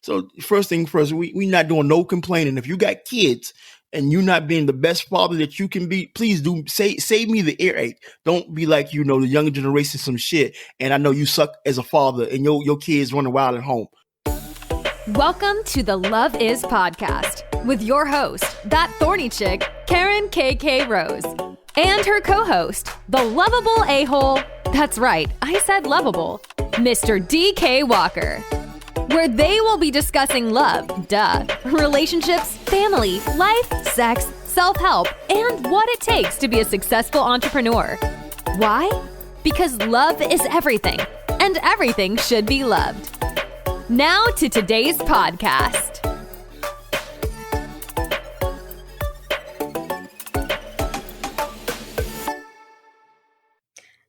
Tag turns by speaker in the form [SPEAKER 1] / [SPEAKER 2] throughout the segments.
[SPEAKER 1] So first thing first, we not doing no complaining. If you got kids and you not being the best father that you can be, please do save me the earache. Don't be like, the younger generation some shit. And I know you suck as a father and your kids running wild at home.
[SPEAKER 2] Welcome to the Love Is Podcast with your host, that Thorny Chic, Karen KK Rose, and her co-host, the Lovable Asshole. That's right, I said lovable, Mr. DK Walker, where they will be discussing love, relationships, family, life, sex, self-help, and what it takes to be a successful entrepreneur. Why? Because love is everything, and everything should be loved. Now to today's podcast.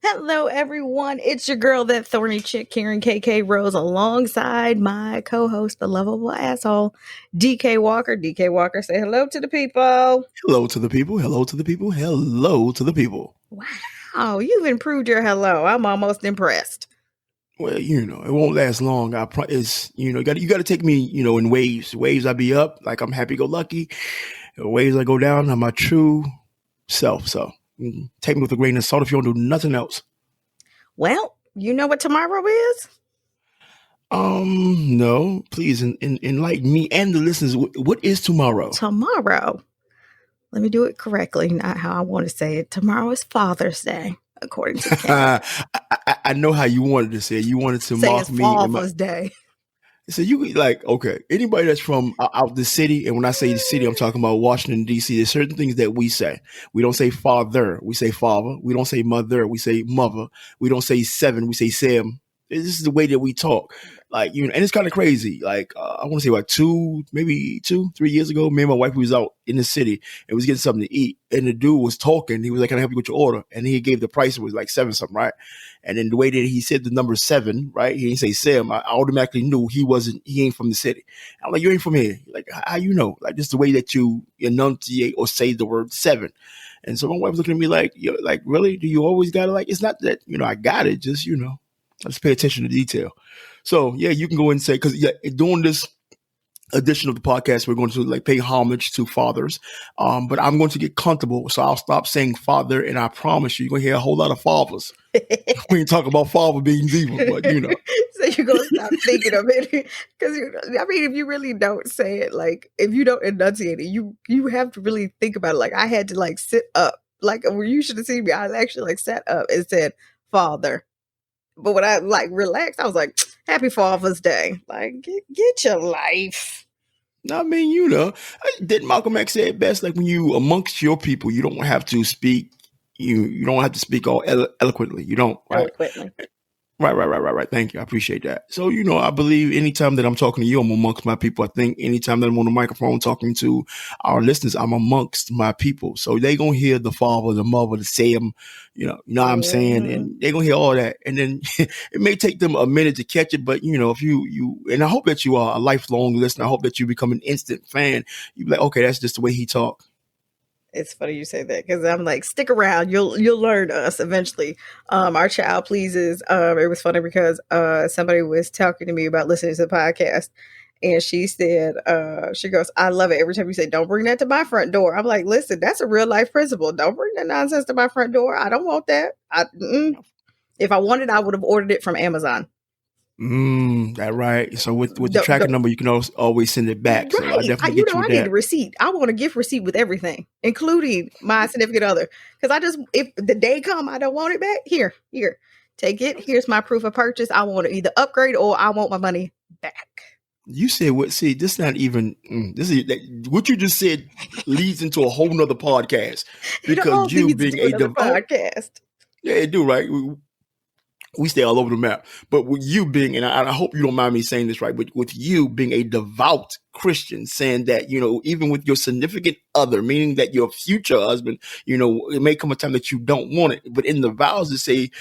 [SPEAKER 3] Hello, everyone. It's your girl, that Thorny Chic, Karen KK Rose, alongside my co-host, the Lovable Asshole, DK Walker. DK Walker, say hello to the people.
[SPEAKER 1] Hello to the people. Hello to the people. Hello to the people.
[SPEAKER 3] Wow, you've improved your hello. I'm almost impressed.
[SPEAKER 1] Well, it won't last long. You got to take me, in waves. Waves I be up, like I'm happy-go-lucky. Waves I go down, I'm my true self. So take me with a grain of salt if you don't do nothing else.
[SPEAKER 3] Well, you know what tomorrow is?
[SPEAKER 1] No. Please enlighten me and the listeners. What is tomorrow?
[SPEAKER 3] Tomorrow. Let me do it correctly, not how I want to say it. Tomorrow is Father's Day. According to
[SPEAKER 1] I know how you wanted to say it. You wanted to
[SPEAKER 3] say
[SPEAKER 1] mock
[SPEAKER 3] it's
[SPEAKER 1] me.
[SPEAKER 3] Father's Day.
[SPEAKER 1] So you okay, anybody that's from out the city, and when I say the city, I'm talking about Washington, D.C., there's certain things that we say. We don't say father, we say father. We don't say mother, we say mother. We don't say seven, we say Sam. This is the way that we talk. And it's kind of crazy. I want to say 3 years ago, me and my wife, we was out in the city and was getting something to eat. And the dude was talking. He was like, "Can I help you with your order?" And he gave the price. It was like 7 something, right? And then the way that he said the number 7, right? He didn't say Sam. I automatically knew he ain't from the city. I'm like, "You ain't from here." Like, how you know? Like, just the way that you enunciate or say the word 7. And so my wife was looking at me like, really? Do you always got it? It's not that, I got it. Just, let's pay attention to detail. So, yeah, you can go and say, because during this edition of the podcast, we're going to pay homage to fathers. But I'm going to get comfortable. So I'll stop saying father. And I promise you're going to hear a whole lot of fathers. We ain't talking about father being evil, but
[SPEAKER 3] So you're going to stop thinking of it. Because, if you really don't say it, if you don't enunciate it, you have to really think about it. I had to sit up. Where you should have seen me, I actually sat up and said father. But when I relaxed, I was like, "Happy Father's Day!" Get your life.
[SPEAKER 1] I mean, didn't Malcolm X say it best? When you amongst your people, you don't have to speak. You don't have to speak all eloquently. You don't, right?
[SPEAKER 3] Eloquently.
[SPEAKER 1] Right. Thank you. I appreciate that. So, I believe anytime that I'm talking to you, I'm amongst my people. I think anytime that I'm on the microphone talking to our listeners, I'm amongst my people. So they going to hear the father, the mother, the Sam, what I'm saying? And they're going to hear all that. And then it may take them a minute to catch it. But, if you, and I hope that you are a lifelong listener. I hope that you become an instant fan. You be like, okay, that's just the way he talk.
[SPEAKER 3] It's funny you say that because I'm stick around. You'll learn us eventually. Our child pleases. It was funny because somebody was talking to me about listening to the podcast, and she said, she goes, "I love it every time you say, 'Don't bring that to my front door.'" I'm like, "Listen, that's a real life principle. Don't bring that nonsense to my front door. I don't want that. If I wanted, I would have ordered it from Amazon."
[SPEAKER 1] That right. So with the tracking number, you can always send it back. So I definitely get you
[SPEAKER 3] I
[SPEAKER 1] that.
[SPEAKER 3] need a receipt. I want a gift receipt with everything, including my significant other. Because if the day come, I don't want it back. Here, take it. Here's my proof of purchase. I want to either upgrade or I want my money back.
[SPEAKER 1] You said what? See, this is not even. This is what you just said leads into a whole nother podcast because you being a
[SPEAKER 3] podcast.
[SPEAKER 1] Yeah, it do right. We stay all over the map. But with you being, and I hope you don't mind me saying this right, but with you being a devout Christian, saying that, even with your significant other, meaning that your future husband, it may come a time that you don't want it. But in the vows to say,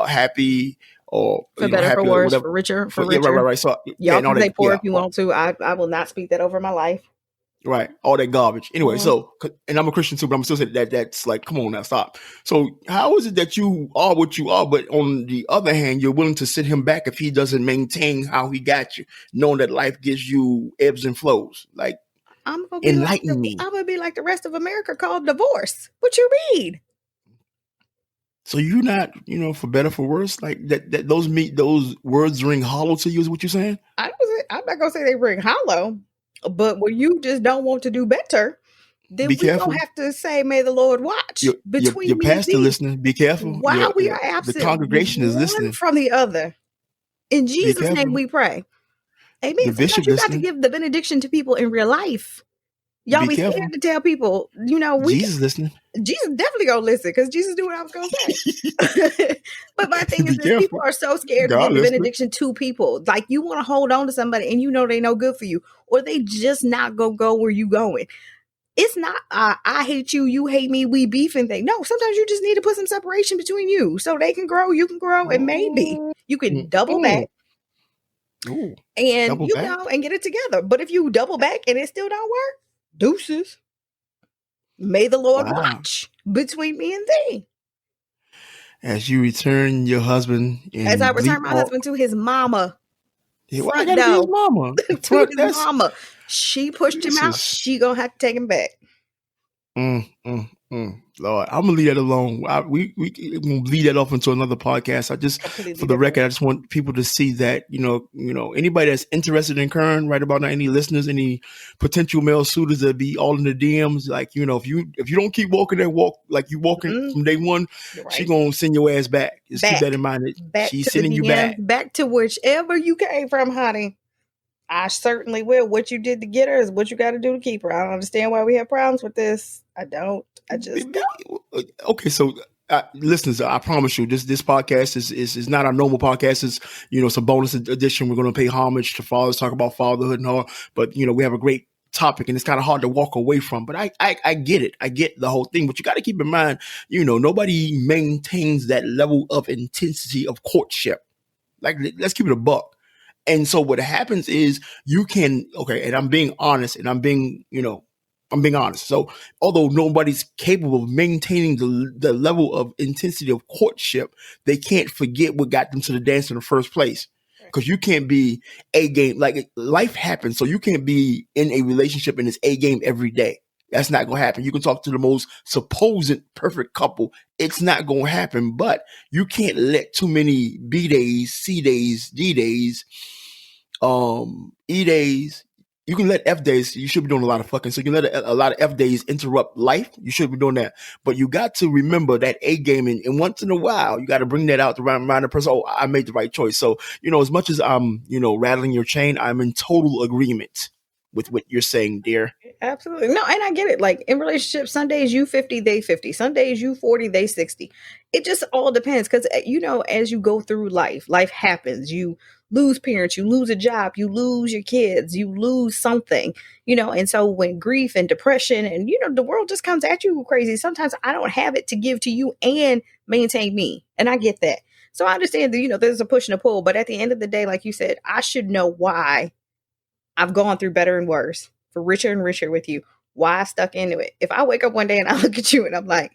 [SPEAKER 1] happy or
[SPEAKER 3] for better,
[SPEAKER 1] happy
[SPEAKER 3] for worse, for richer, for richer.
[SPEAKER 1] Yeah, right. So
[SPEAKER 3] y'all can say poor if you want to. I will not speak that over my life.
[SPEAKER 1] Right, all that garbage. Anyway,
[SPEAKER 3] Mhm.
[SPEAKER 1] so and I'm a Christian too, but I'm still saying that's like, come on now, stop. So how is it that you are what you are, but on the other hand, you're willing to sit him back if he doesn't maintain how he got you, knowing that life gives you ebbs and flows? Like, enlighten me.
[SPEAKER 3] I'm gonna be like the rest of America called divorce. What you mean?
[SPEAKER 1] So you're not, for better for worse, like that those words ring hollow to you, is what you're saying?
[SPEAKER 3] I'm not gonna say they ring hollow, but when you just don't want to do better, then
[SPEAKER 1] Be
[SPEAKER 3] we gonna
[SPEAKER 1] careful.
[SPEAKER 3] have to say, "May the Lord watch between
[SPEAKER 1] Your
[SPEAKER 3] me and
[SPEAKER 1] pastor
[SPEAKER 3] thee."
[SPEAKER 1] listening. Be careful.
[SPEAKER 3] While we are
[SPEAKER 1] The
[SPEAKER 3] absent
[SPEAKER 1] congregation is
[SPEAKER 3] one
[SPEAKER 1] listening.
[SPEAKER 3] from the other, in
[SPEAKER 1] Be
[SPEAKER 3] Jesus' name
[SPEAKER 1] careful.
[SPEAKER 3] we pray. Amen.
[SPEAKER 1] The bishop
[SPEAKER 3] Sometimes you got to
[SPEAKER 1] listening.
[SPEAKER 3] give the benediction to people in real life. Y'all
[SPEAKER 1] Be
[SPEAKER 3] be
[SPEAKER 1] careful.
[SPEAKER 3] scared to tell people,
[SPEAKER 1] Jesus listening.
[SPEAKER 3] Jesus definitely gonna listen because Jesus knew what I was gonna say. But my thing is
[SPEAKER 1] Be
[SPEAKER 3] this: people
[SPEAKER 1] careful.
[SPEAKER 3] are so scared to
[SPEAKER 1] God
[SPEAKER 3] give the
[SPEAKER 1] listening.
[SPEAKER 3] benediction to people. Like you want to hold on to somebody and you know they no good for you, or they just not gonna go where you going. It's not I hate you, you hate me, we beefing thing. No, sometimes you just need to put some separation between you so they can grow, you can grow, and maybe you can double back
[SPEAKER 1] Ooh,
[SPEAKER 3] and
[SPEAKER 1] double back.
[SPEAKER 3] and get it together. But if you double back and it still don't work, deuces. May the Lord watch between me and thee.
[SPEAKER 1] As you return your husband
[SPEAKER 3] As I
[SPEAKER 1] in
[SPEAKER 3] return
[SPEAKER 1] Bleak
[SPEAKER 3] my
[SPEAKER 1] Park.
[SPEAKER 3] husband to his mama,
[SPEAKER 1] Why I
[SPEAKER 3] front
[SPEAKER 1] gotta be his
[SPEAKER 3] door,
[SPEAKER 1] mama?
[SPEAKER 3] to his mama. She pushed him
[SPEAKER 1] This
[SPEAKER 3] out.
[SPEAKER 1] is
[SPEAKER 3] She gonna have to take him back.
[SPEAKER 1] Lord, I'm gonna leave that alone. We gonna leave that off into another podcast.
[SPEAKER 3] Completely
[SPEAKER 1] For the
[SPEAKER 3] different.
[SPEAKER 1] record, I just want people to see that anybody that's interested in Kern right about now, any listeners, any potential male suitors that be all in the DMs, like if you don't keep walking that walk like you walking from day one, she gonna send your ass back. Just keep that in mind.
[SPEAKER 3] Back
[SPEAKER 1] She's
[SPEAKER 3] to the
[SPEAKER 1] sending you
[SPEAKER 3] DMs,
[SPEAKER 1] back.
[SPEAKER 3] back to whichever you came from, honey. I certainly will. What you did to get her is what you got to do to keep her. I don't understand why we have problems with this. I don't. I just don't.
[SPEAKER 1] Okay, so listeners, I promise you, this podcast is not our normal podcast. It's some bonus edition. We're going to pay homage to fathers, talk about fatherhood and all. But we have a great topic, and it's kind of hard to walk away from. But I get it. I get the whole thing. But you got to keep in mind, nobody maintains that level of intensity of courtship. Like, let's keep it a buck. And so what happens is and I'm being honest, and I'm being honest. So although nobody's capable of maintaining the level of intensity of courtship, they can't forget what got them to the dance in the first place. Because you can't be A game. Like, life happens, so you can't be in a relationship in this A game every day. That's not going to happen. You can talk to the most supposed perfect couple. It's not going to happen. But you can't let too many B days, C days, D days, E days. You can let F days. You should be doing a lot of fucking. So you can let a lot of F days interrupt life. You should be doing that. But you got to remember that A game, and once in a while, you got to bring that out to remind the person, oh, I made the right choice. So, as much as I'm, rattling your chain, I'm in total agreement with what you're saying, dear.
[SPEAKER 3] Absolutely. No, and I get it. Like in relationships, some days you 50, they 50. Some days you 40, they 60. It just all depends. Because, as you go through life happens. You lose parents, you lose a job, you lose your kids, you lose something, and so when grief and depression and, the world just comes at you crazy, sometimes I don't have it to give to you and maintain me. And I get that. So I understand that, there's a push and a pull. But at the end of the day, like you said, I should know why I've gone through better and worse, for richer and richer with you, why I stuck into it. If I wake up one day and I look at you and I'm like,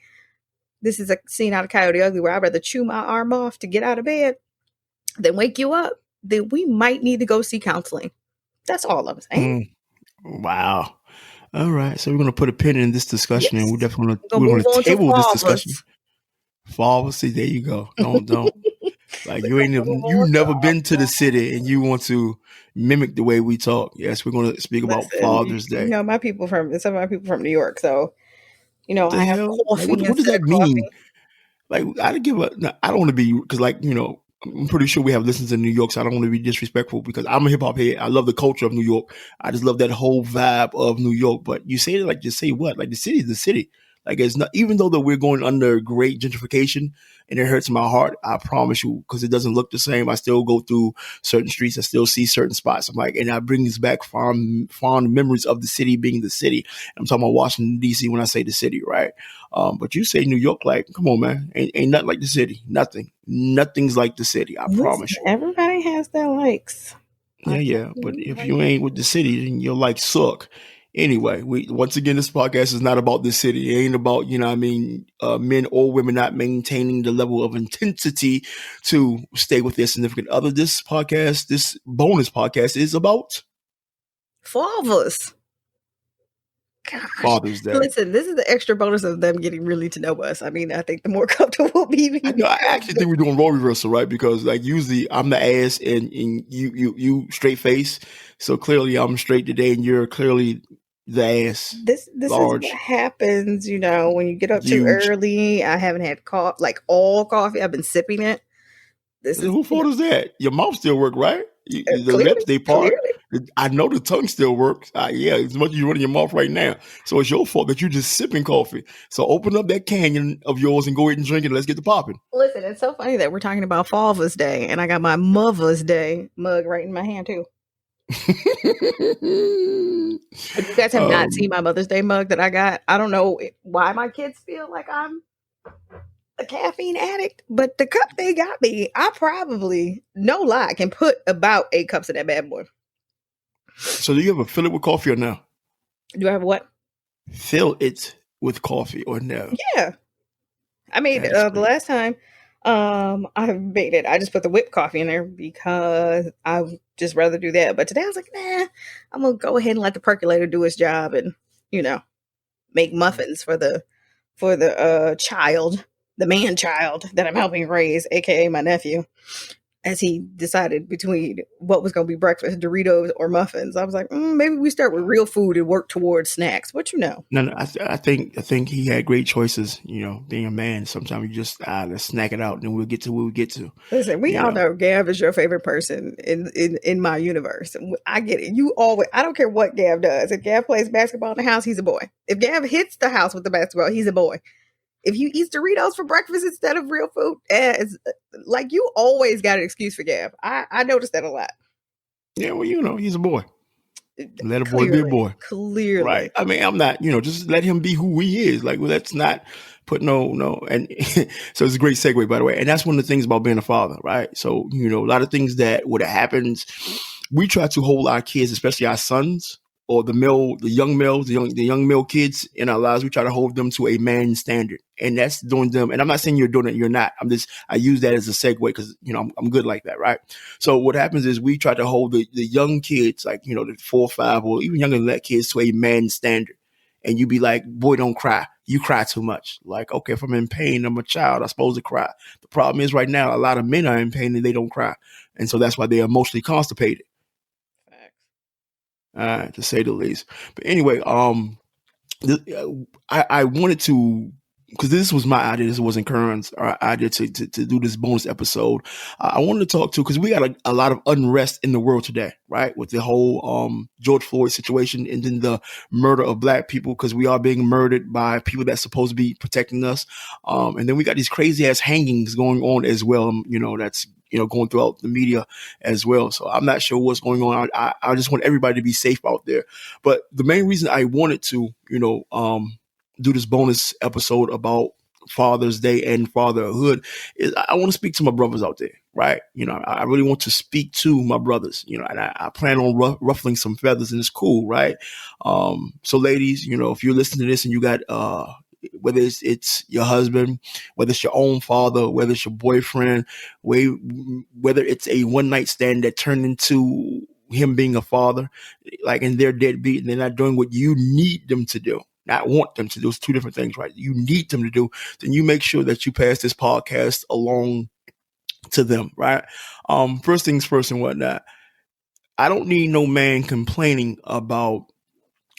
[SPEAKER 3] this is a scene out of Coyote Ugly where I'd rather chew my arm off to get out of bed than wake you up, then we might need to go see counseling. That's all I'm saying.
[SPEAKER 1] Wow. All right. So we're going to put a pin in this discussion, and we're definitely
[SPEAKER 3] going
[SPEAKER 1] to table this
[SPEAKER 3] fathers.
[SPEAKER 1] discussion. Fathers, see, there you go. Don't. Like, you never been to the city and you want to mimic the way we talk. Yes, we're going to speak about Father's Day.
[SPEAKER 3] Some of my people from New York, so I have coffee.
[SPEAKER 1] Like, what does that mean? Like, I don't want to be, because I'm pretty sure we have listeners in New York, so I don't want to be disrespectful because I'm a hip hop head. I love the culture of New York. I just love that whole vibe of New York. But you say it like, just say what? Like, the city is the city. Like, it's not, even though that we're going under great gentrification and it hurts my heart, I promise you, because it doesn't look the same. I still go through certain streets. I still see certain spots. I'm like, and that brings back fond memories of the city being the city. I'm talking about Washington, D.C. when I say the city, right? But you say New York, like, come on, man. Ain't nothing like the city. Nothing. Nothing's like the city. I promise you.
[SPEAKER 3] Everybody has their likes.
[SPEAKER 1] Yeah. But if you ain't with the city, then you're like suck. Anyway, we once again, this podcast is not about this city. It ain't about, men or women not maintaining the level of intensity to stay with their significant other. This podcast, this bonus podcast, is about
[SPEAKER 3] Fathers. Gosh.
[SPEAKER 1] Father's Day.
[SPEAKER 3] Listen, this is the extra bonus of them getting really to know us. I mean, I think the more comfortable we become.
[SPEAKER 1] I actually think we're doing role reversal, right? Because like usually I'm the ass and you straight face. So clearly I'm straight today and you're clearly the ass.
[SPEAKER 3] This
[SPEAKER 1] large,
[SPEAKER 3] is what happens, when you get up
[SPEAKER 1] huge.
[SPEAKER 3] too early. I haven't had all coffee. I've been sipping it.
[SPEAKER 1] Who fault is that? Your mouth still work, right? The
[SPEAKER 3] clearly,
[SPEAKER 1] lips, they part.
[SPEAKER 3] clearly.
[SPEAKER 1] I know the tongue still works. Yeah, as much as you run in your mouth right now. So it's your fault that you're just sipping coffee. So open up that canyon of yours and go ahead and drink it. And let's get the popping.
[SPEAKER 3] Listen, it's so funny that we're talking about Father's Day, and I got my Mother's Day mug right in my hand too. If you guys have not seen my Mother's Day mug that I got, I don't know why my kids feel like I'm a caffeine addict, but the cup they got me, I probably, no lie, can put about 8 cups of that bad boy.
[SPEAKER 1] So do you ever fill it with coffee or no?
[SPEAKER 3] Do I have what?
[SPEAKER 1] Fill it with coffee or no?
[SPEAKER 3] Yeah. I made the last time I made it, I just put the whipped coffee in there because I would just rather do that. But today I was like, nah, I'm going to go ahead and let the percolator do its job and, make muffins for the child, the man child that I'm helping raise, aka my nephew, as he decided between what was going to be breakfast, Doritos or muffins. I was like, maybe we start with real food and work towards snacks. What you know?
[SPEAKER 1] No, I think he had great choices. Being a man, sometimes you just let's snack it out, and then we'll get to where we get to.
[SPEAKER 3] Listen, we all know Gav is your favorite person in my universe. I get it. You always. I don't care what Gav does. If Gav plays basketball in the house, he's a boy. If Gav hits the house with the basketball, he's a boy. If you eat Doritos for breakfast instead of real food, it's like you always got an excuse for Gav. I noticed that a lot.
[SPEAKER 1] Yeah, well, he's a boy. Let a boy be a boy.
[SPEAKER 3] Clearly.
[SPEAKER 1] Right. I mean, I'm not, just let him be who he is. Like, well, let's not put no. And so it's a great segue, by the way. And that's one of the things about being a father, right? So, a lot of things that would have happened, we try to hold our kids, especially our sons, or the young male kids in our lives, we try to hold them to a man standard. And that's doing them. And I'm not saying you're doing it, you're not. I use that as a segue because, I'm good like that, right? So what happens is we try to hold the young kids, like, the 4 or 5 or even younger than that kids to a man standard. And you be like, boy, don't cry. You cry too much. Like, okay, if I'm in pain, I'm a child, I'm supposed to cry. The problem is right now, a lot of men are in pain and they don't cry. And so that's why they're emotionally constipated. To say the least. But anyway, I wanted to, because this was my idea, this wasn't Kern's idea to do this bonus episode. I wanted to talk to, because we got a lot of unrest in the world today, right? With the whole George Floyd situation and then the murder of Black people, because we are being murdered by people that's supposed to be protecting us. And then we got these crazy ass hangings going on as well. That's going throughout the media as well. So I'm not sure what's going on. I just want everybody to be safe out there. But the main reason I wanted to, do this bonus episode about Father's Day and fatherhood is I want to speak to my brothers out there, right? I really want to speak to my brothers, and I plan on ruffling some feathers, and it's cool, right? So ladies, if you're listening to this and you got, whether it's your husband, whether it's your own father, whether it's your boyfriend, whether it's a one night stand that turned into him being a father, like, and they're deadbeat and they're not doing what you need them to do. Not want them to do. It's 2 different things, right? You need them to do. Then you make sure that you pass this podcast along to them, right? First things first and whatnot. I don't need no man complaining about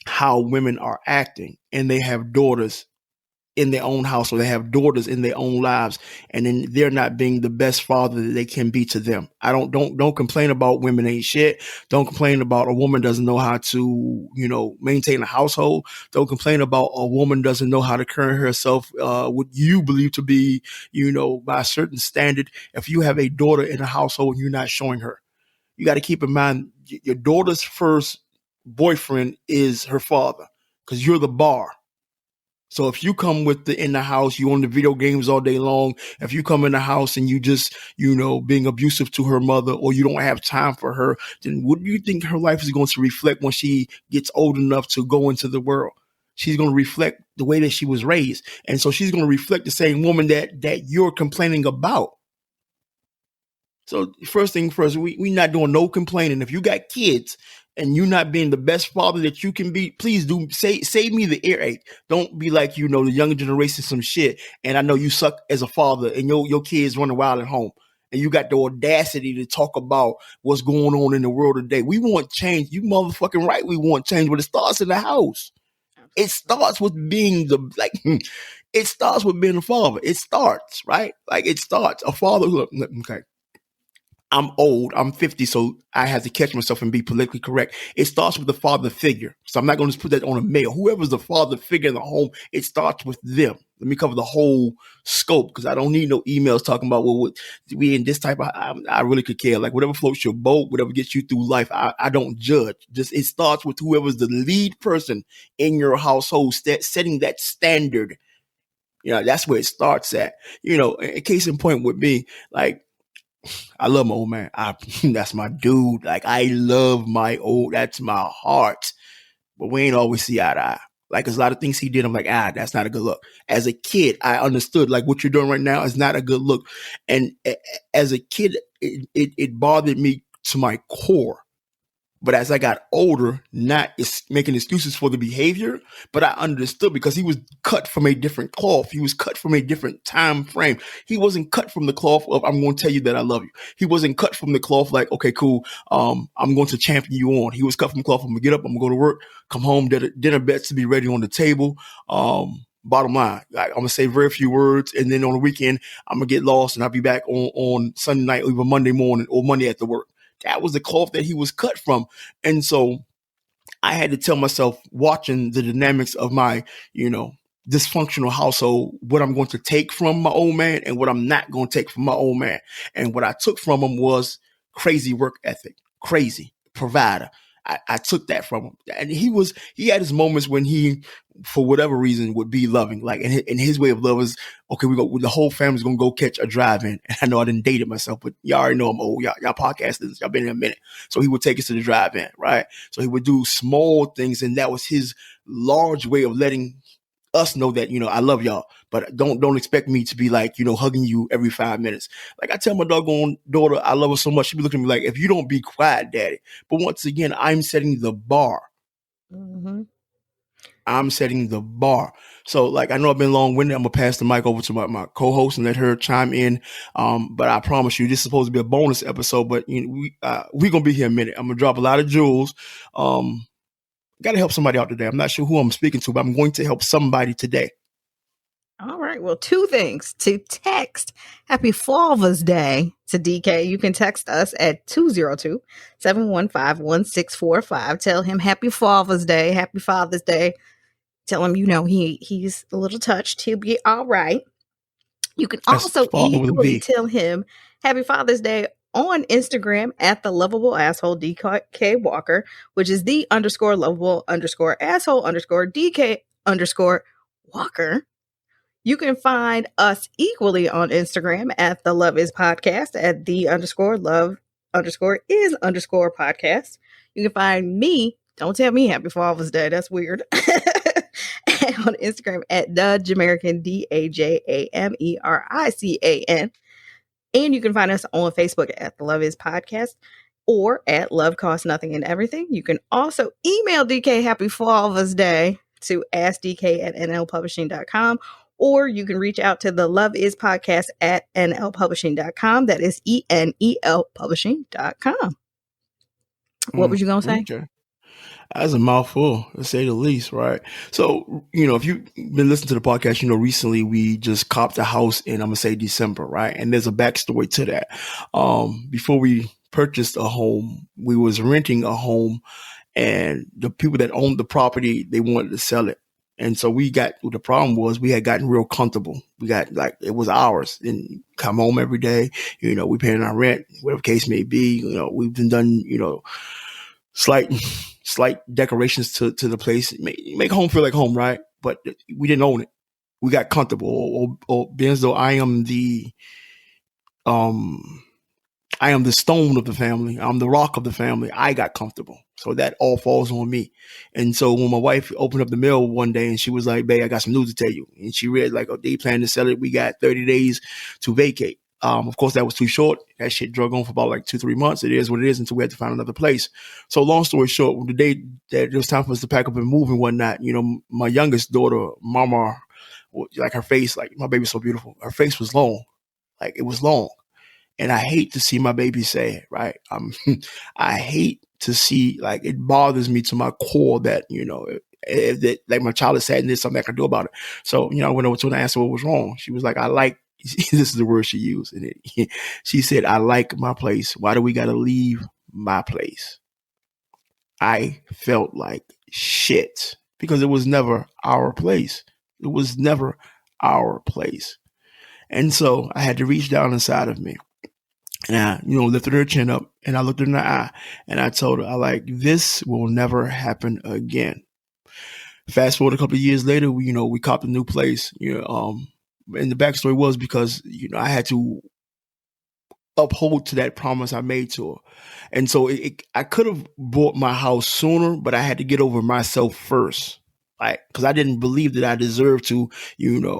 [SPEAKER 1] how women are acting and they have daughters in their own house, or they have daughters in their own lives, and then they're not being the best father that they can be to them. I don't complain about women ain't shit. Don't complain about a woman doesn't know how to, maintain a household. Don't complain about a woman doesn't know how to carry herself, what you believe to be, by a certain standard. If you have a daughter in a household and you're not showing her, you got to keep in mind your daughter's first boyfriend is her father, because you're the bar. So if you come in the house, you on the video games all day long. If you come in the house and you just, being abusive to her mother, or you don't have time for her, then what do you think her life is going to reflect when she gets old enough to go into the world? She's going to reflect the way that she was raised. And so she's going to reflect the same woman that you're complaining about. So first thing first, we not doing no complaining. If you got kids and you not being the best father that you can be, please do save me the earache. Don't be like, the younger generation some shit. And I know you suck as a father and your kids running wild at home. And you got the audacity to talk about what's going on in the world today. We want change. You motherfucking right. We want change, but it starts in the house. It starts with being it starts with being a father. It starts, right? It starts. A father who, okay. I'm old. I'm 50, so I have to catch myself and be politically correct. It starts with the father figure. So I'm not going to put that on a male. Whoever's the father figure in the home, it starts with them. Let me cover the whole scope because I don't need no emails talking about what we in this type of. I really could care. Whatever floats your boat, whatever gets you through life, I don't judge. Just it starts with whoever's the lead person in your household, setting that standard. That's where it starts at. A case in point would be I love my old man. That's my dude. I love that's my heart. But we ain't always see eye to eye. There's a lot of things he did. I'm like, that's not a good look. As a kid, I understood what you're doing right now is not a good look. And as a kid, it bothered me to my core. But as I got older, not making excuses for the behavior, but I understood because he was cut from a different cloth. He was cut from a different time frame. He wasn't cut from the cloth of, I'm going to tell you that I love you. He wasn't cut from the cloth okay, cool. I'm going to champion you on. He was cut from the cloth. I'm going to get up. I'm going to go to work, come home, dinner bets to be ready on the table. Bottom line, I'm going to say very few words. And then on the weekend, I'm going to get lost and I'll be back on Sunday night or even Monday morning or Monday after work. That was the cloth that he was cut from. And so I had to tell myself, watching the dynamics of my, dysfunctional household, what I'm going to take from my old man and what I'm not going to take from my old man. And what I took from him was crazy work ethic, crazy provider. I took that from him. And he had his moments when he, for whatever reason, would be loving. And his way of love is, okay, the whole family's going to go catch a drive-in. And I know I didn't date it myself, but y'all already know I'm old. Y'all podcasters, y'all been here a minute. So he would take us to the drive-in, right? So he would do small things. And that was his large way of letting us know that, I love y'all, but don't expect me to be hugging you every 5 minutes. I tell my doggone daughter, I love her so much. She be looking at me if you don't be quiet, daddy. But once again, I'm setting the bar.
[SPEAKER 3] Mm-hmm.
[SPEAKER 1] I'm setting the bar. So I know I've been long-winded. I'm going to pass the mic over to my co-host and let her chime in. But I promise you, this is supposed to be a bonus episode, but we're going to be here a minute. I'm going to drop a lot of jewels. Got to help somebody out today. I'm not sure who I'm speaking to, but I'm going to help somebody today.
[SPEAKER 3] All right. Well, two things. To text Happy Father's Day to DK, you can text us at 202-715-1645. Tell him Happy Father's Day. Happy Father's Day. Tell him, he's a little touched. He'll be all right. You can also easily tell him Happy Father's Day on Instagram at the Lovable Asshole DK Walker, which is the _lovable _asshole DK _Walker. You can find us equally on Instagram at the Love Is Podcast at the _love _is _podcast. You can find me. Don't tell me Happy Father's Day. That's weird. On Instagram at the Jamerican DAJAMERICAN. And you can find us on Facebook at the Love Is Podcast or at Love Costs Nothing and Everything. You can also email DK Happy Father's Day to askdk@nlpublishing.com, or you can reach out to the Love Is Podcast at nlpublishing.com. That is ENEL publishing.com. What was you going to say?
[SPEAKER 1] Okay. That's a mouthful, to say the least, right? So, if you've been listening to the podcast, recently we just copped a house in, I'm going to say December, right? And there's a backstory to that. Before we purchased a home, we was renting a home, and the people that owned the property, they wanted to sell it. And so the problem was we had gotten real comfortable. We got it was ours, and come home every day, we paying our rent, whatever case may be, we've been done, slight slight decorations to the place, make home feel like home, right? But we didn't own it. We got comfortable, or being as though um I am the stone of the family. I'm the rock of the family. I got comfortable. So that all falls on me. And so when my wife opened up the mail one day and she was like, babe, I got some news to tell you. And she read like, oh, they plan to sell it. We got 30 days to vacate. Of course, that was too short. That shit drug on for about like 2-3 months. It is what it is until we had to find another place. So long story short, the day that it was time for us to pack up and move and whatnot, my youngest daughter, Mama, like her face, like my baby's so beautiful. Her face was long. Like it was long. And I hate to see my baby sad, right? I hate to see, like, it bothers me to my core that, that like my child is sad and there's something I can do about it. So, I went over to her and asked her what was wrong. She was like, this is the word she used. And she said, I like my place. Why do we got to leave my place? I felt like shit because it was never our place. It was never our place. And so I had to reach down inside of me. And I, lifted her chin up and I looked her in the eye and I told her, this will never happen again. Fast forward a couple of years later, we copped a new place, and the backstory was because, I had to uphold to that promise I made to her. And so I could have bought my house sooner, but I had to get over myself first. Because I didn't believe that I deserved to,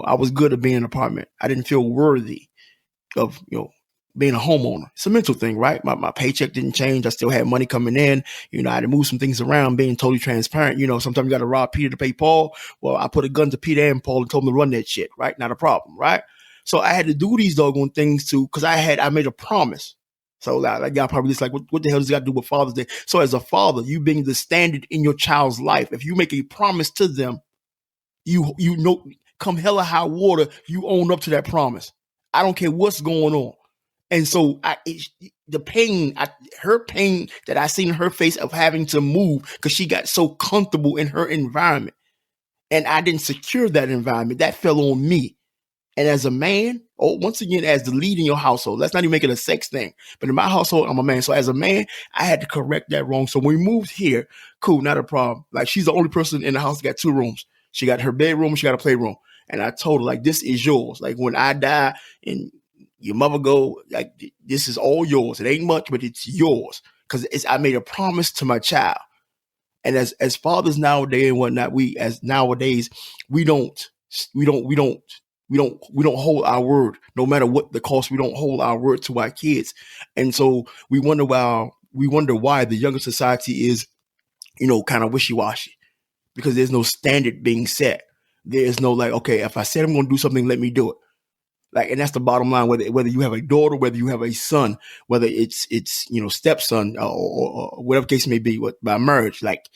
[SPEAKER 1] I was good at being in an apartment. I didn't feel worthy of, being a homeowner. It's a mental thing, right? My paycheck didn't change. I still had money coming in. I had to move some things around, being totally transparent. Sometimes you got to rob Peter to pay Paul. Well, I put a gun to Peter and Paul and told them to run that shit, right? Not a problem, right? So I had to do these doggone things because I made a promise. So like y'all probably just like, what the hell does it got to do with Father's Day? So as a father, you being the standard in your child's life, if you make a promise to them, you know, come hell or high water, you own up to that promise. I don't care what's going on. And so her pain that I seen in her face of having to move because she got so comfortable in her environment and I didn't secure that environment, that fell on me. And as a man, once again, as the lead in your household, let's not even make it a sex thing. But in my household, I'm a man. So as a man, I had to correct that wrong. So when we moved here, cool, not a problem. Like she's the only person in the house that got 2 rooms. She got her bedroom, she got a playroom. And I told her, like, this is yours. Like when I die and your mother go, like, this is all yours. It ain't much, but it's yours. Because I made a promise to my child. And as fathers nowadays and whatnot, we don't hold our word. No matter what the cost, we don't hold our word to our kids. And so we wonder why the younger society is, kind of wishy-washy. Because there's no standard being set. There's no like, okay, if I said I'm going to do something, let me do it. Like, and that's the bottom line. Whether you have a daughter, whether you have a son, whether it's stepson or whatever case may be, by marriage, like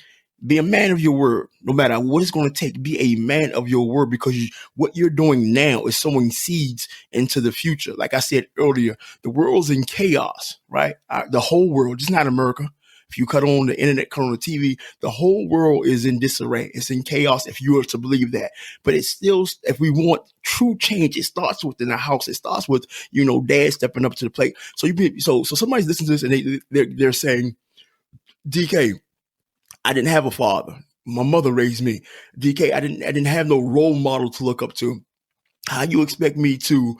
[SPEAKER 1] be a man of your word. No matter what it's going to take, be a man of your word because what you're doing now is sowing seeds into the future. Like I said earlier, the world's in chaos, right? The whole world, it's not America. If you cut on the internet, cut on the TV, the whole world is in disarray. It's in chaos if you are to believe that. But it's still, if we want true change, it starts within the house. It starts with, dad stepping up to the plate. So somebody's listening to this and they're saying, DK, I didn't have a father. My mother raised me. DK, I didn't have no role model to look up to. How you expect me to,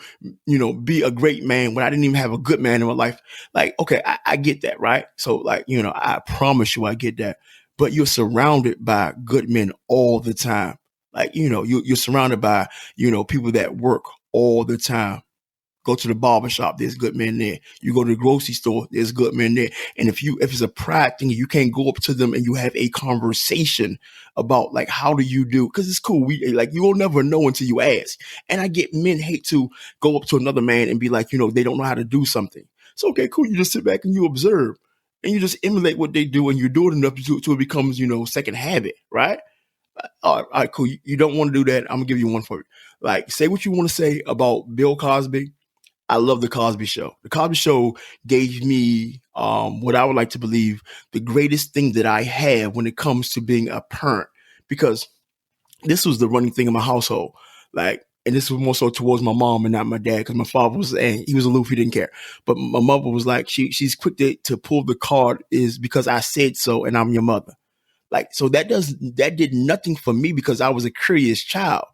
[SPEAKER 1] be a great man when I didn't even have a good man in my life? Like, okay, I get that, right? So like, I promise you I get that. But you're surrounded by good men all the time. Like, you're surrounded by, people that work all the time. Go to the barber shop, there's good men there. You go to the grocery store, there's good men there. And if it's a pride thing, you can't go up to them and you have a conversation about like, how do you do? Because it's cool. You will never know until you ask. And I get men hate to go up to another man and be like, they don't know how to do something. So, okay, cool. You just sit back and you observe and you just emulate what they do and you do it enough till it becomes, second habit, right? All right, cool. You don't want to do that. I'm gonna give you one for you. Like, say what you want to say about Bill Cosby. I love the Cosby Show. The Cosby Show gave me what I would like to believe the greatest thing that I have when it comes to being a parent, because this was the running thing in my household. Like, and this was more so towards my mom and not my dad, because my father was, and he was aloof, he didn't care. But my mother was like, she's quick to pull the card is because I said so, and I'm your mother. Like, so that did nothing for me because I was a curious child.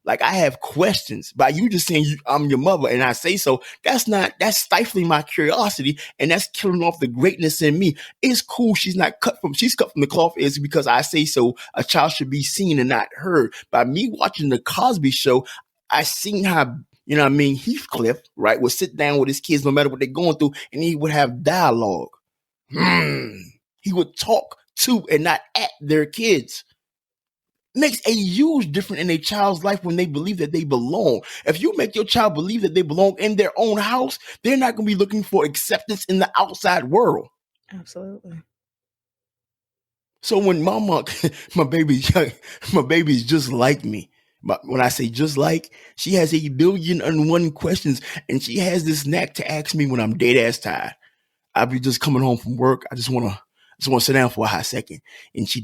[SPEAKER 1] Like, I have questions. By you just saying I'm your mother and I say so, that's stifling my curiosity and that's killing off the greatness in me. It's cool. She's cut from the cloth is because I say so. A child should be seen and not heard. By me watching the Cosby Show, I seen how, you know what I mean, Heathcliff, right, would sit down with his kids no matter what they're going through and he would have dialogue. He would talk to and not at their kids. Makes a huge difference in a child's life when they believe that they belong. If you make your child believe that they belong in their own house, they're not going to be looking for acceptance in the outside world.
[SPEAKER 3] Absolutely.
[SPEAKER 1] So when mama, my baby's just like me. But when I say just like, she has 1,000,000,001 questions, and she has this knack to ask me when I'm dead ass tired. I'll be just coming home from work. I just want to sit down for a hot second, and she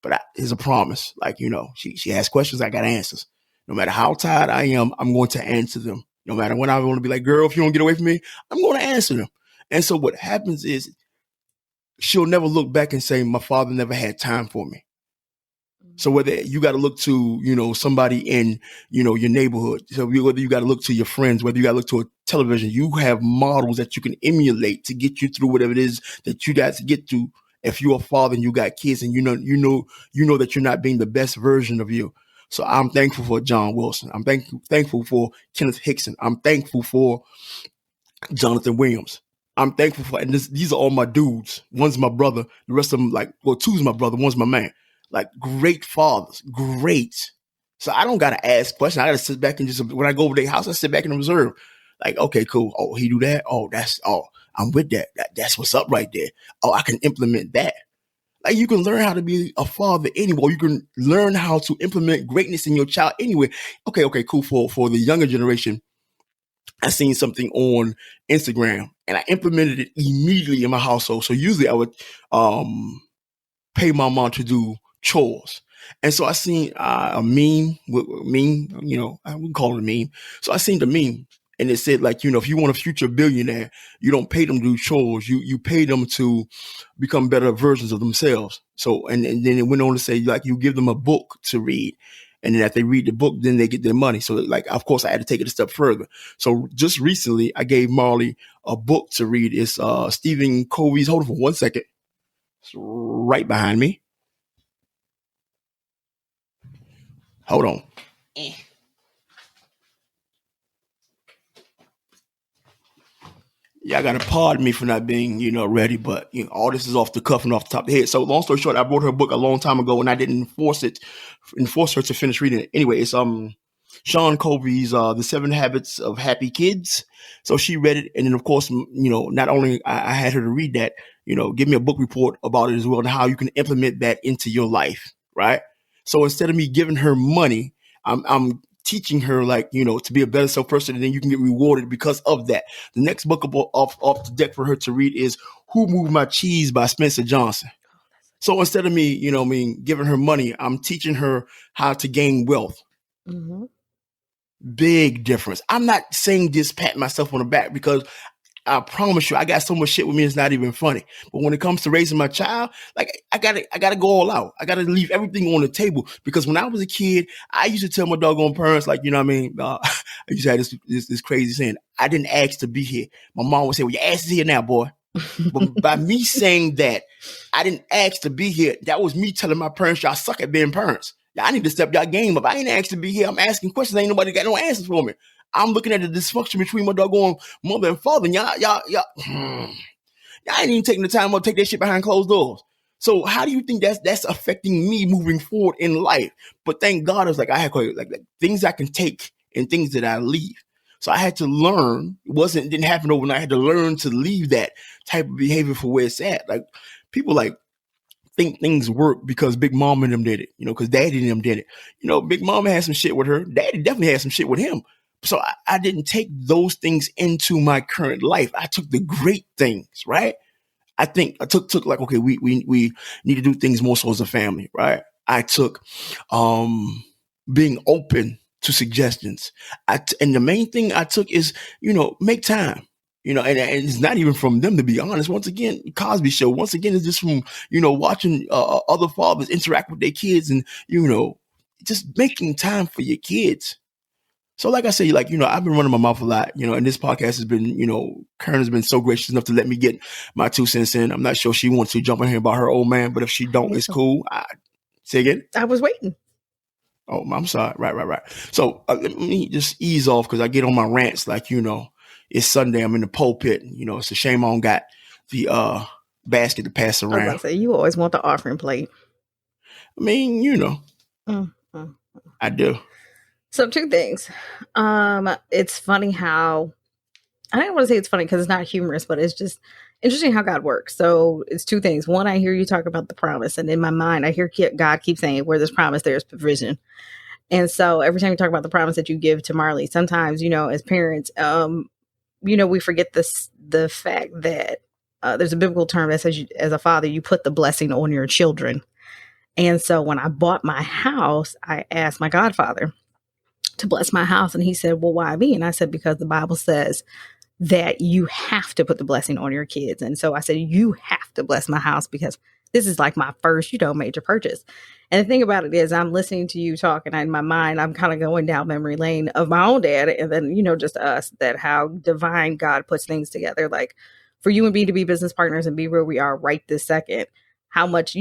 [SPEAKER 1] But here's a promise. Like, you know, she asks questions, I got answers. No matter how tired I am, I'm going to answer them. No matter when I want to be like, girl, if you don't get away from me, I'm going to answer them. And so what happens is she'll never look back and say, my father never had time for me. So whether you got to look to, you know, somebody in, you know, your neighborhood, so whether you got to look to your friends, whether you got to look to a television, you have models that you can emulate to get you through whatever it is that you got to get through. If you're a father and you got kids and you know that you're not being the best version of you. So I'm thankful for John Wilson. I'm thankful for Kenneth Hickson. I'm thankful for Jonathan Williams. I'm thankful for, and these are all my dudes. One's my brother. The rest of them, two's my brother. One's my man. Like, great fathers. Great. So I don't got to ask questions. I got to sit back and when I go over their house, I sit back and observe. Like, okay, cool. Oh, he do that? Oh, I'm with that. That's what's up right there. Oh, I can implement that. Like, you can learn how to be a father anyway. You can learn how to implement greatness in your child anyway. Okay, cool. For the younger generation, I seen something on Instagram and I implemented it immediately in my household. So usually I would pay my mom to do chores. And so I seen a meme, you know, I would call it a meme. So I seen the meme and it said, like, you know, if you want a future billionaire, you don't pay them to do chores. You pay them to become better versions of themselves. So, and then it went on to say, like, you give them a book to read. And then if they read the book, then they get their money. So, like, of course, I had to take it a step further. So just recently, I gave Marley a book to read. It's Stephen Covey's, hold on for 1 second. It's right behind me. Hold on. Yeah, I gotta pardon me for not being, you know, ready, but you know, all this is off the cuff and off the top of the head. So long story short, I bought her book a long time ago and I didn't enforce her to finish reading it. Anyway, it's Sean Covey's The 7 Habits of Happy Kids. So she read it, and then of course, you know, not only I had her to read that, you know, give me a book report about it as well and how you can implement that into your life, right? So instead of me giving her money, I'm teaching her, like, you know, to be a better self person, and then you can get rewarded because of that. The next book off the deck for her to read is Who Moved My Cheese by Spencer Johnson. So instead of me, you know, giving her money, I'm teaching her how to gain wealth. Mm-hmm. Big difference. I'm not saying this pat myself on the back because I promise you, I got so much shit with me, it's not even funny. But when it comes to raising my child, like, I gotta go all out. I gotta leave everything on the table. Because when I was a kid, I used to tell my doggone parents, like, you know what I mean? I used to have this crazy saying, I didn't ask to be here. My mom would say, well, your ass is here now, boy. But by me saying that I didn't ask to be here, that was me telling my parents, y'all suck at being parents. I need to step y'all game up. I ain't asked to be here. I'm asking questions. Ain't nobody got no answers for me. I'm looking at the dysfunction between my doggone mother and father. And y'all ain't even taking the time to take that shit behind closed doors. So how do you think that's affecting me moving forward in life? But thank God, it's like I had like things I can take and things that I leave. So I had to learn. It didn't happen overnight. I had to learn to leave that type of behavior for where it's at. Like, people like think things work because Big Mama and them did it, you know, because Daddy and them did it. You know, Big Mama had some shit with her. Daddy definitely had some shit with him. So I didn't take those things into my current life. I took the great things, right? I think I took like, okay, we need to do things more so as a family, right? I took being open to suggestions. And the main thing I took is, you know, make time. and it's not even from them, to be honest. Once again, Cosby Show. Once again, it's just from watching other fathers interact with their kids, and just making time for your kids. So, like I say, I've been running my mouth a lot, and this podcast has been, Karen has been so gracious enough to let me get my 2 cents in. I'm not sure she wants to jump in here about her old man, but if she don't, it's cool. Say again.
[SPEAKER 3] I was waiting.
[SPEAKER 1] Oh, I'm sorry. Right. So let me just ease off because I get on my rants it's Sunday. I'm in the pulpit. It's a shame I don't got the basket to pass around.
[SPEAKER 3] I was about to say, you always want the offering plate.
[SPEAKER 1] I mean, I do.
[SPEAKER 3] So 2 things. It's funny how, I don't want to say it's funny because it's not humorous, but it's just interesting how God works. So it's 2 things. One, I hear you talk about the promise, and in my mind, I hear God keep saying, where there's promise, there's provision. And so every time you talk about the promise that you give to Marley, sometimes, as parents, we forget the fact that there's a biblical term that says, as a father, you put the blessing on your children. And so when I bought my house, I asked my godfather to bless my house. And he said, well, why me? And I said, because the Bible says that you have to put the blessing on your kids. And so I said, you have to bless my house because this is like my first, major purchase. And the thing about it is I'm listening to you talk, and in my mind, I'm kind of going down memory lane of my own dad. And then, just us, that how divine God puts things together. Like for you and me to be business partners and be where we are right this second, how much,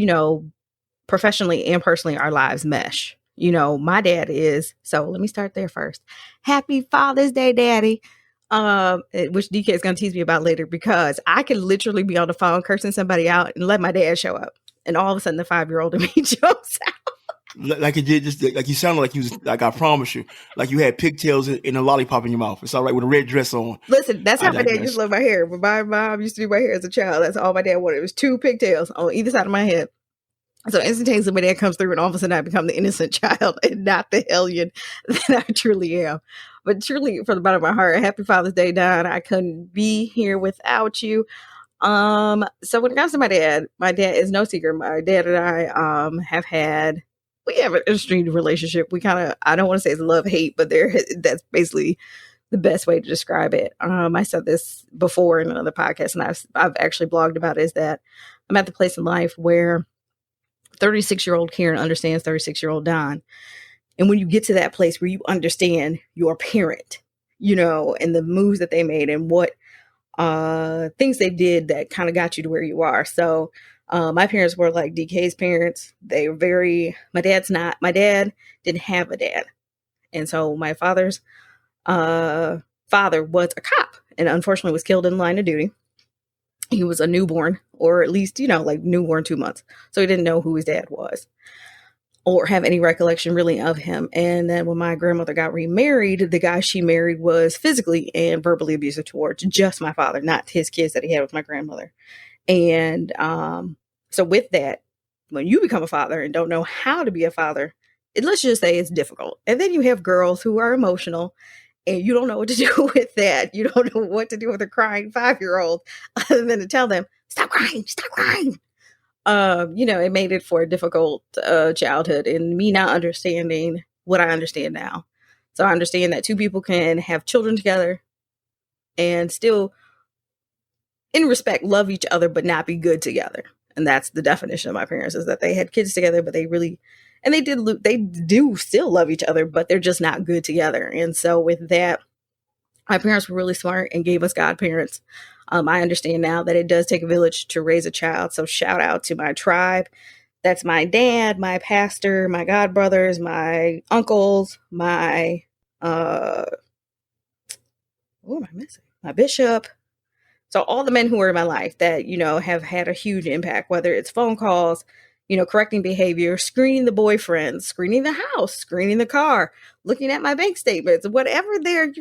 [SPEAKER 3] professionally and personally, our lives mesh. My dad is, so let me start there first. Happy Father's Day, Daddy. Which DK is going to tease me about later, because I could literally be on the phone cursing somebody out and let my dad show up. And all of a sudden the 5-year-old in me jumps out.
[SPEAKER 1] Like it did, just like you sounded like you was, like, I promise you, like you had pigtails and a lollipop in your mouth. It's all right with a red dress on.
[SPEAKER 3] Listen, that's how my dad used to love my hair. But my mom used to do my hair as a child. That's all my dad wanted. It was 2 pigtails on either side of my head. So instantaneously, my dad comes through, and all of a sudden I become the innocent child and not the hellion that I truly am. But truly, from the bottom of my heart, happy Father's Day, Don. I couldn't be here without you. So when it comes to my dad is no secret. My dad and I we have an interesting relationship. We kind of, I don't want to say it's love-hate, but that's basically the best way to describe it. I said this before in another podcast, and I've actually blogged about it, is that I'm at the place in life where 36-year-old Karen understands 36-year-old Don. And when you get to that place where you understand your parent, and the moves that they made and what things they did that kind of got you to where you are. So my parents were like DK's parents. They were my dad didn't have a dad. And so my father's father was a cop and unfortunately was killed in the line of duty. He was a newborn, or at least, newborn 2 months. So he didn't know who his dad was or have any recollection really of him. And then when my grandmother got remarried, the guy she married was physically and verbally abusive towards just my father, not his kids that he had with my grandmother. And so with that, when you become a father and don't know how to be a father, let's just say it's difficult. And then you have girls who are emotional, and you don't know what to do with that. You don't know what to do with a crying 5-year-old other than to tell them, stop crying, stop crying. It made it for a difficult childhood, and me not understanding what I understand now. So I understand that 2 people can have children together and still, in respect, love each other, but not be good together. And that's the definition of my parents, is that they had kids together, but they do still love each other, but they're just not good together. And so with that, my parents were really smart and gave us godparents. I understand now that it does take a village to raise a child. So shout out to my tribe. That's my dad, my pastor, my godbrothers, my uncles, my, what am I missing? My bishop. So all the men who are in my life that, have had a huge impact, whether it's phone calls, correcting behavior, screening the boyfriend, screening the house, screening the car, looking at my bank statements, whatever their,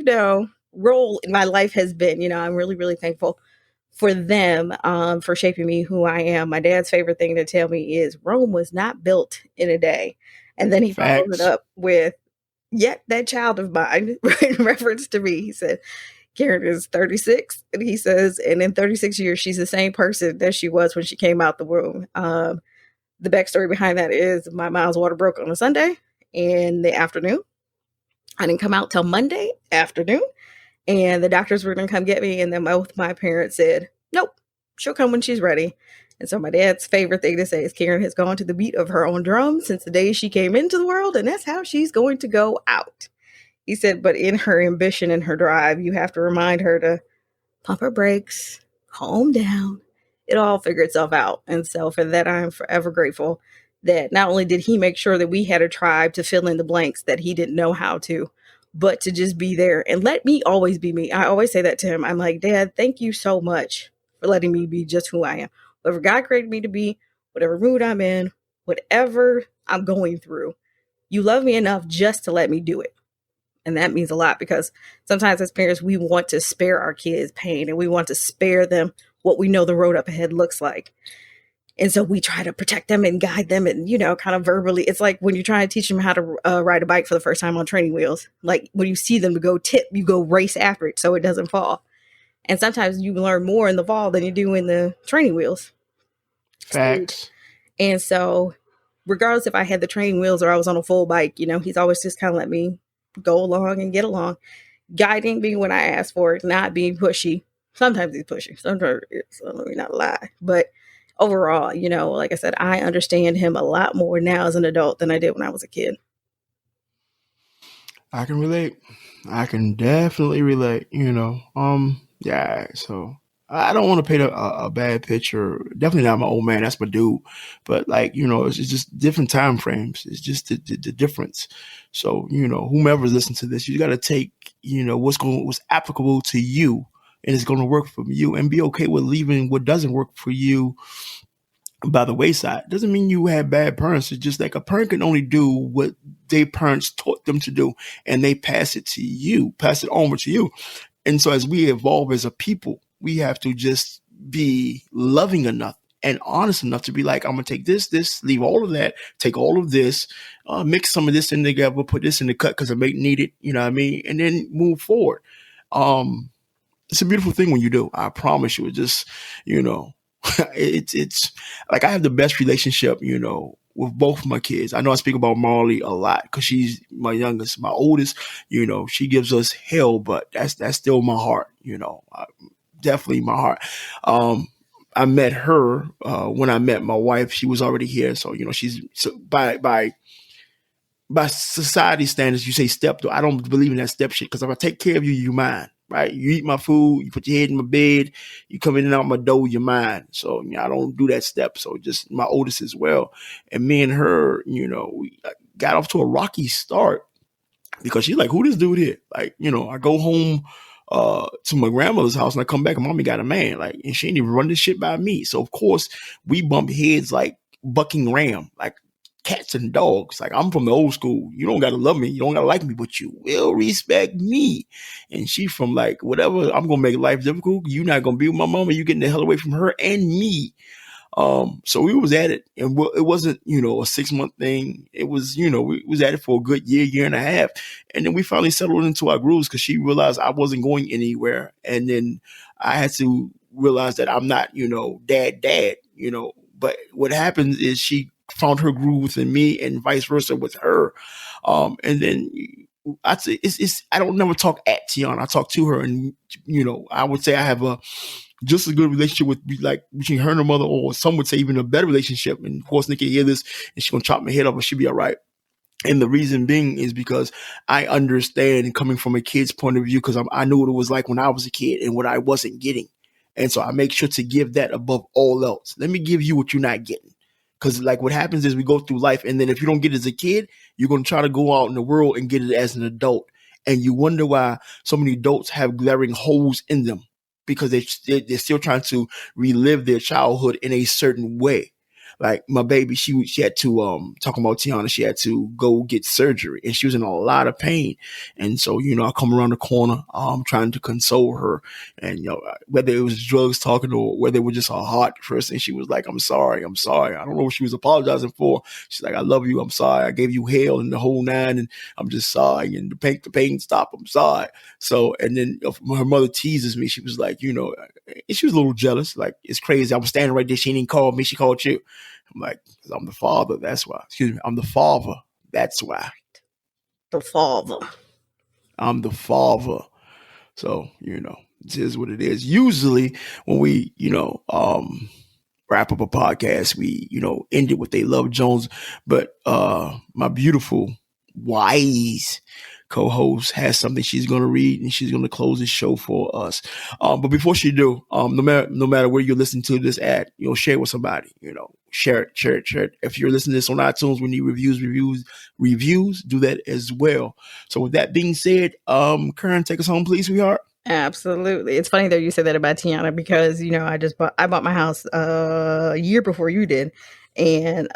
[SPEAKER 3] role in my life has been. I'm really, really thankful for them, for shaping me who I am. My dad's favorite thing to tell me is Rome was not built in a day. And then he followed it up with, yet that child of mine, in reference to me, he said, Karen is 36. And he says, and in 36 years, she's the same person that she was when she came out the womb. The backstory behind that is my mom's water broke on a Sunday in the afternoon. I didn't come out till Monday afternoon. And the doctors were going to come get me. And then both my parents said, nope, she'll come when she's ready. And so my dad's favorite thing to say is Karen has gone to the beat of her own drum since the day she came into the world. And that's how she's going to go out. He said, but in her ambition and her drive, you have to remind her to pump her brakes, calm down. It'll all figure itself out. And so for that, I'm forever grateful that not only did he make sure that we had a tribe to fill in the blanks that he didn't know how to, but to just be there and let me always be me. I always say that to him. I'm like, Dad, thank you so much for letting me be just who I am. Whatever God created me to be, whatever mood I'm in, whatever I'm going through, you love me enough just to let me do it. And that means a lot because sometimes as parents, we want to spare our kids pain and we want to spare them what we know the road up ahead looks like. And so we try to protect them and guide them and, you know, kind of verbally. It's like when you're trying to teach them how to ride a bike for the first time on training wheels. Like when you see them to go tip, you go race after it so it doesn't fall. And sometimes you learn more in the fall than you do in the training wheels.
[SPEAKER 1] Facts.
[SPEAKER 3] And so regardless if I had the training wheels or I was on a full bike, you know, he's always just kind of let me go along and get along. Guiding me when I ask for it, not being pushy. Sometimes he's pushy. Sometimes it's, let me not lie. But overall, you know, like I said, I understand him a lot more now as an adult than I did when I was a kid.
[SPEAKER 1] I can relate. I can definitely relate, you know. Yeah, so I don't want to paint a bad picture. Definitely not my old man. That's my dude. But like, you know, it's just different time frames. It's just the difference. So, you know, whomever's listening to this, you got to take, you know, what's applicable to you and it's going to work for you and be okay with leaving what doesn't work for you by the wayside. Doesn't mean you had bad parents. It's just like a parent can only do what their parents taught them to do and they pass it over to you. And so as we evolve as a people, we have to just be loving enough and honest enough to be like, I'm going to take this, leave all of that, take all of this, mix some of this in together, put this in the cut because I may need it, you know what I mean? And then move forward. It's a beautiful thing when you do. I promise you. It's just, you know, it's like I have the best relationship, you know, with both my kids. I know I speak about Marley a lot because she's my youngest. My oldest, you know, she gives us hell, but that's still my heart, you know, definitely my heart. I met her when I met my wife. She was already here, so you know, she's by society standards, you say step. I don't believe in that step shit because if I take care of you, you're mine. Right? You eat my food, you put your head in my bed, you come in and out my door, you're mine. So you know, I don't do that step. So just my oldest as well. And me and her, you know, we got off to a rocky start because she's like, who this dude here? Like, you know, I go home to my grandmother's house and I come back and mommy got a man. Like, and she ain't even run this shit by me. So of course we bump heads like bucking ram, like cats and dogs. Like I'm from the old school. You don't gotta love me. You don't gotta like me, but you will respect me. And she from like, whatever, I'm gonna make life difficult. You're not gonna be with my mama. You getting the hell away from her and me. So we was at it and it wasn't, you know, a 6-month thing. It was, you know, we was at it for a good year and a half. And then we finally settled into our grooves because she realized I wasn't going anywhere. And then I had to realize that I'm not, you know, dad, you know, but what happens is she found her groove within me and vice versa with her. And then I'd say I don't never talk at Tiana. I talk to her and, you know, I would say I have a just as good relationship with like between her and her mother, or some would say even a better relationship. And of course, Nikki hear this and she's going to chop my head off, but she'll be all right. And the reason being is because I understand coming from a kid's point of view, because I knew what it was like when I was a kid and what I wasn't getting. And so I make sure to give that above all else. Let me give you what you're not getting. Because like what happens is we go through life, and then if you don't get it as a kid, you're going to try to go out in the world and get it as an adult. And you wonder why so many adults have glaring holes in them, because they're still trying to relive their childhood in a certain way. Like my baby, she had to, talking about Tiana, she had to go get surgery and she was in a lot of pain. And so, you know, I come around the corner, trying to console her, and, you know, whether it was drugs talking or whether it was just her heart first thing, she was like, I'm sorry. I don't know what she was apologizing for. She's like, I love you. I'm sorry. I gave you hell and the whole nine, and I'm just sorry. And the pain stopped. I'm sorry. So, and then her mother teases me. She was like, you know, and she was a little jealous. Like, it's crazy. I was standing right there. She didn't call me. She called you. I'm like, I'm the father. That's why. Excuse me. I'm the father. That's why.
[SPEAKER 3] The father.
[SPEAKER 1] I'm the father. So, it is what it is. Usually when we, wrap up a podcast, we, end it with a Love Jones. But my beautiful, wise co-host has something she's going to read, and she's going to close the show for us. But before she do, no matter where you're listening to this at, share it with somebody. Share it. If you're listening to this on iTunes, we need reviews. Do that as well. So with that being said, Karen, take us home, please, sweetheart.
[SPEAKER 3] Absolutely. It's funny that you said that about Tiana because, I bought my house a year before you did. And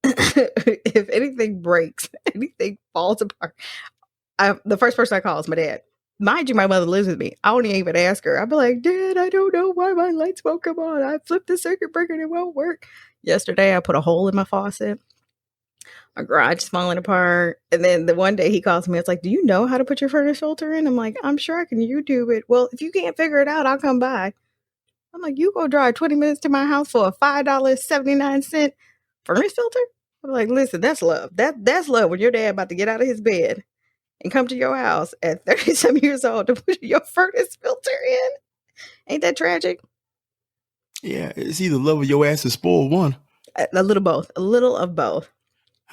[SPEAKER 3] if anything breaks, anything falls apart, the first person I call is my dad. Mind you, my mother lives with me. I don't even ask her. I'll be like, Dad, I don't know why my lights won't come on. I flipped the circuit breaker and it won't work. Yesterday, I put a hole in my faucet. My garage is falling apart. And then the one day he calls me, it's like, do you know how to put your furnace filter in? I'm like, I'm sure I can YouTube it. Well, if you can't figure it out, I'll come by. I'm like, you go drive 20 minutes to my house for a $5.79 furnace filter? I'm like, listen, that's love. That's love when your dad about to get out of his bed and come to your house at 30-some years old to put your furnace filter in. Ain't that tragic?
[SPEAKER 1] Yeah, it's either love or your ass is spoiled one.
[SPEAKER 3] A little both. A little of both.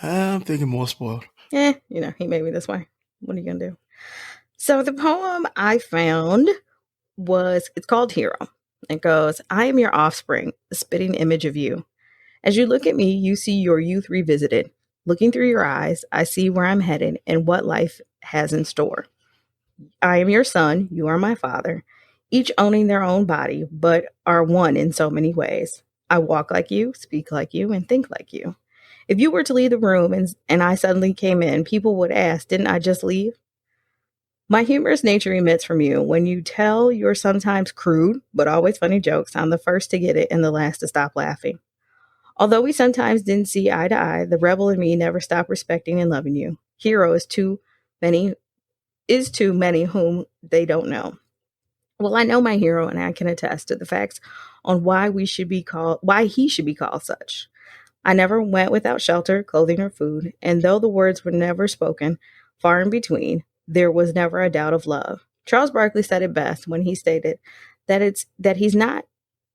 [SPEAKER 1] I'm thinking more spoiled.
[SPEAKER 3] He made me this way. What are you going to do? So the poem I found it's called Hero. It goes, I am your offspring, the spitting image of you. As you look at me, you see your youth revisited. Looking through your eyes, I see where I'm headed and what life has in store. I am your son, you are my father, each owning their own body, but are one in so many ways. I walk like you, speak like you, and think like you. If you were to leave the room and I suddenly came in, people would ask, didn't I just leave? My humorous nature emits from you. When you tell your sometimes crude, but always funny jokes, I'm the first to get it and the last to stop laughing. Although we sometimes didn't see eye to eye, the rebel in me never stopped respecting and loving you. Hero is too many whom they don't know. Well, I know my hero, and I can attest to the facts on why he should be called such. I never went without shelter, clothing, or food, and though the words were never spoken, far in between, there was never a doubt of love. Charles Barkley said it best when he stated that he's not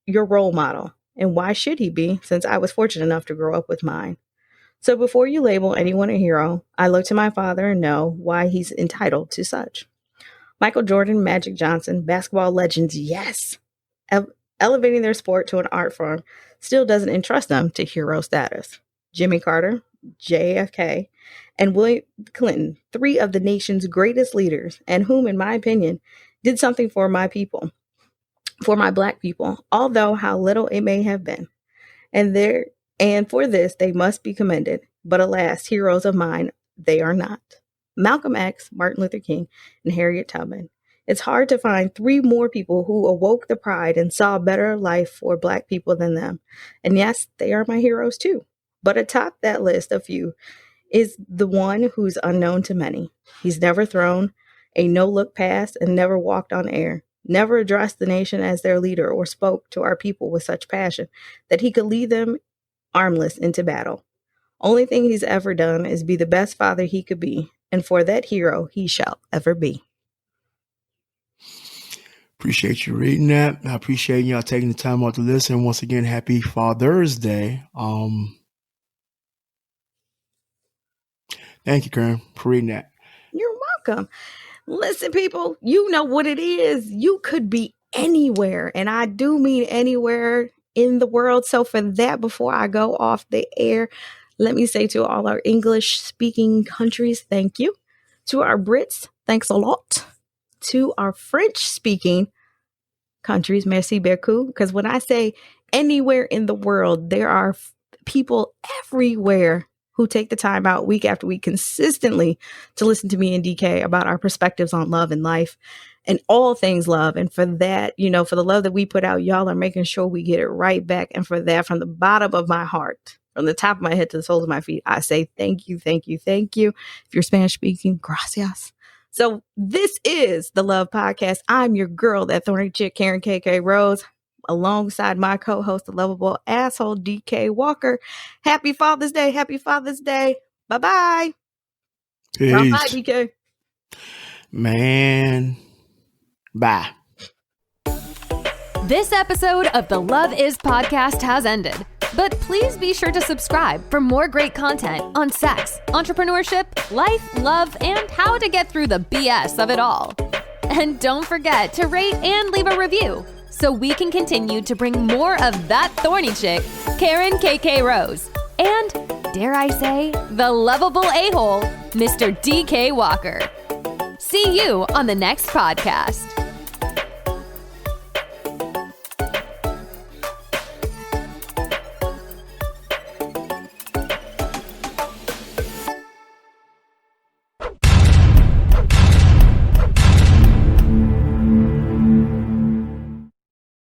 [SPEAKER 3] your role model, and why should he be, since I was fortunate enough to grow up with mine. So before you label anyone a hero, I look to my father and know why he's entitled to such. Michael Jordan, Magic Johnson, basketball legends, yes. Elevating their sport to an art form still doesn't entrust them to hero status. Jimmy Carter, JFK, and William Clinton, three of the nation's greatest leaders, and whom, in my opinion, did something for my people, for my Black people, although how little it may have been. And for this, they must be commended. But alas, heroes of mine, they are not. Malcolm X, Martin Luther King, and Harriet Tubman. It's hard to find three more people who awoke the pride and saw a better life for Black people than them. And yes, they are my heroes too. But atop that list of few is the one who's unknown to many. He's never thrown a no-look pass and never walked on air, never addressed the nation as their leader or spoke to our people with such passion that he could lead them armless into battle. Only thing he's ever done is be the best father he could be, and for that hero he shall ever be.
[SPEAKER 1] Appreciate you reading that. I appreciate y'all taking the time out to listen. Once again, happy Father's Day. Thank you, Karen, for reading that.
[SPEAKER 3] You're welcome. Listen, people, you know what it is. You could be anywhere, and I do mean anywhere in the world. So for that, before I go off the air, let me say to all our English-speaking countries, thank you. To our Brits, thanks a lot. To our French-speaking countries, merci beaucoup. Because when I say anywhere in the world, there are people everywhere who take the time out week after week consistently to listen to me and DK about our perspectives on love and life and all things love. And for that, for the love that we put out, y'all are making sure we get it right back. And for that, from the bottom of my heart, from the top of my head to the soles of my feet, I say thank you, thank you, thank you. If you're Spanish speaking, gracias. So this is the Love Podcast. I'm your girl, that Thorny Chick, Karen KK Rose, alongside my co-host, the Lovable Asshole, DK Walker. Happy Father's Day. Happy Father's Day. Bye-bye.
[SPEAKER 1] Peace.
[SPEAKER 3] Bye, DK.
[SPEAKER 1] Man, Bye.
[SPEAKER 2] This episode of the Love Is podcast has ended, but please be sure to subscribe for more great content on sex, entrepreneurship, life, love, and how to get through the BS of it all. And don't forget to rate and leave a review so we can continue to bring more of that thorny chick, Karen KK Rose, and, dare I say, the lovable a-hole, Mr. DK Walker. See you on the next podcast.